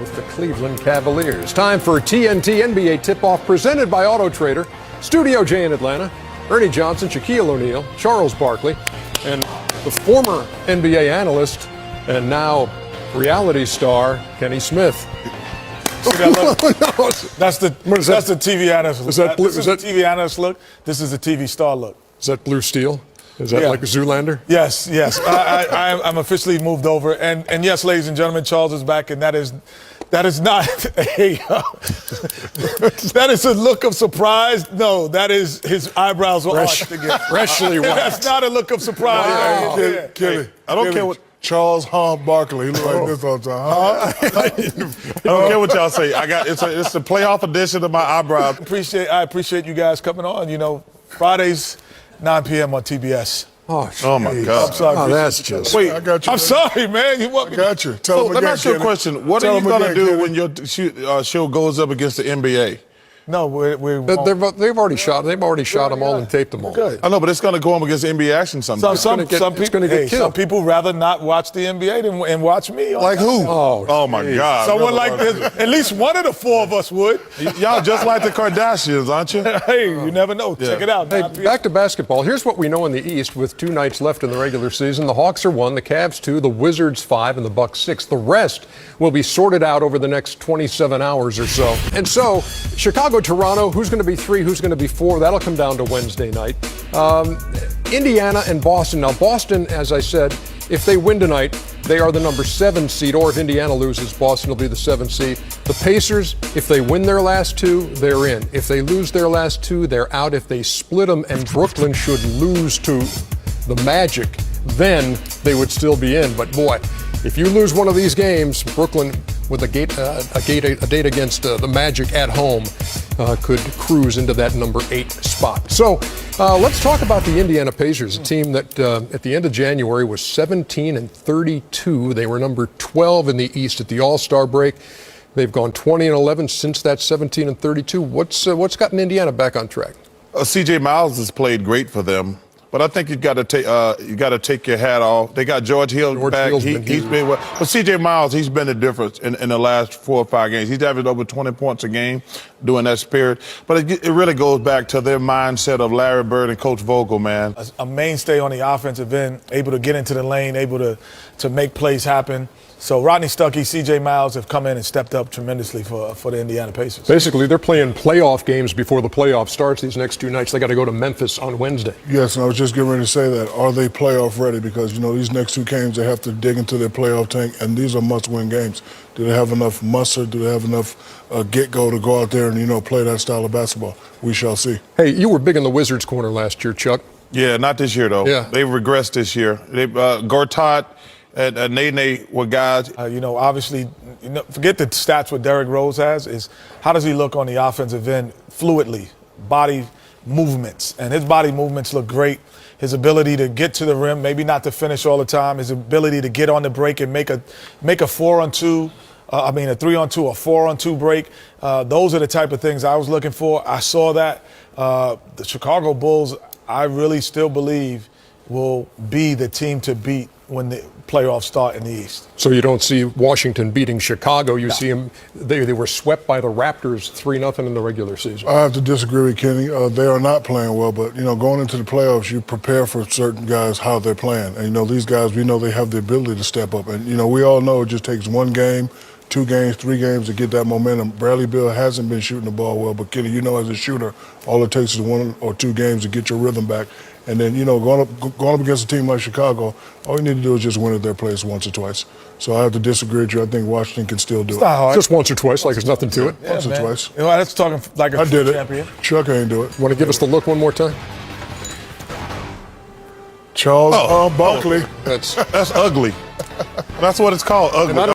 With the Cleveland Cavaliers. Time for TNT NBA tip-off presented by Auto Trader. Studio J in Atlanta. Ernie Johnson, Shaquille O'Neal, Charles Barkley, and the former NBA analyst and now reality star Kenny Smith. See that look? That's the TV analyst look. Is that blue? This is the TV analyst look. This is the TV star look. Is that blue steel? Is that like a Zoolander? Yes. I'm officially moved over, and yes, ladies and gentlemen, Charles is back, and that is not that is a look of surprise. No, that is his eyebrows are arched again. Freshly waxed. That's not a look of surprise. Wow. Kelly, I don't care what Charles Barkley. He look like this all the time. I don't care what y'all say. It's the playoff edition of my eyebrows. I appreciate you guys coming on. You know, Fridays, 9 p.m. on TBS. Oh my God! I'm sorry. Oh, that's just. Wait, I got you. I'm sorry, man. You want me? I got you. Tell him let me again, ask you a Kenny. question. What Tell are you him going to again, do Kenny. when your show goes up against the NBA? No, we won't. They've already shot. They've already shot them all and taped them all. Good. I know, but it's going to go up against NBA action sometime. Some it's gonna get killed. Some people rather not watch the NBA than watch me. Like who? Oh, my God! Someone like this. At least one of the four of us would. Y'all just like the Kardashians, aren't you? Hey, you never know. Check it out. Hey, back to basketball. Here's what we know in the East with 2 nights left in the regular season. The Hawks are 1, the Cavs 2, the Wizards 5, and the Bucks 6. The rest will be sorted out over the next 27 hours or so. And so, Chicago-Toronto, who's going to be 3, who's going to be 4? That'll come down to Wednesday night. Indiana and Boston. Now, Boston, as I said, if they win tonight, they are the number 7 seed, or if Indiana loses, Boston will be the 7th seed. The Pacers, if they win their last 2, they're in. If they lose their last 2, they're out. If they split them and Brooklyn should lose to the Magic, then they would still be in. But boy, if you lose one of these games, Brooklyn with a date against the Magic at home could cruise into that number 8 spot. So let's talk about the Indiana Pacers, a team that at the end of January was 17-32. They were number 12 in the East at the All-Star break. They've gone 20-11 since that 17-32. What's gotten Indiana back on track? C.J. Miles has played great for them. But I think you got to take your hat off. They got George Hill back. He's been well. But C.J. Miles, he's been the difference in the last 4 or 5 games. He's averaged over 20 points a game during that spirit. But it really goes back to their mindset of Larry Bird and Coach Vogel, man. A mainstay on the offensive end, able to get into the lane, able to make plays happen. So Rodney Stuckey, C.J. Miles have come in and stepped up tremendously for the Indiana Pacers. Basically, they're playing playoff games before the playoff starts these next 2 nights. They got to go to Memphis on Wednesday. Yes, and I was just getting ready to say that. Are they playoff ready? Because, you know, these next 2 games, they have to dig into their playoff tank, and these are must-win games. Do they have enough muster? Do they have enough get-go to go out there and, you know, play that style of basketball? We shall see. Hey, you were big in the Wizards' corner last year, Chuck. Yeah, not this year, though. Yeah. They've regressed this year. Gortat and Nene were guys. You know, obviously, forget the stats what Derrick Rose has, is how does he look on the offensive end fluidly, body movements. And his body movements look great. His ability to get to the rim, maybe not to finish all the time, his ability to get on the break and make a 4-on-2, a 3-on-2 or 4-on-2 break. Those are the type of things I was looking for. I saw that. The Chicago Bulls, I really still believe, will be the team to beat when the playoffs start in the East. So you don't see Washington beating Chicago. You see them, they were swept by the Raptors 3-0 in the regular season. I have to disagree with Kenny. They are not playing well, but, you know, going into the playoffs, you prepare for certain guys how they're playing. And, you know, these guys, we know they have the ability to step up. And, you know, we all know it just takes 1 game, 2 games, 3 games to get that momentum. Bradley Beal hasn't been shooting the ball well, but, Kenny, you know, as a shooter, all it takes is 1 or 2 games to get your rhythm back. And then, you know, going up against a team like Chicago, all you need to do is just win at their place once or twice. So I have to disagree with you. I think Washington can still do it. It's not hard. Just once or twice, like there's nothing to it. Once or twice. You know, that's talking like a true champion. Chuck ain't do it. Want to give us the look one more time? Charles Barkley. That's ugly. That's what it's called, ugly.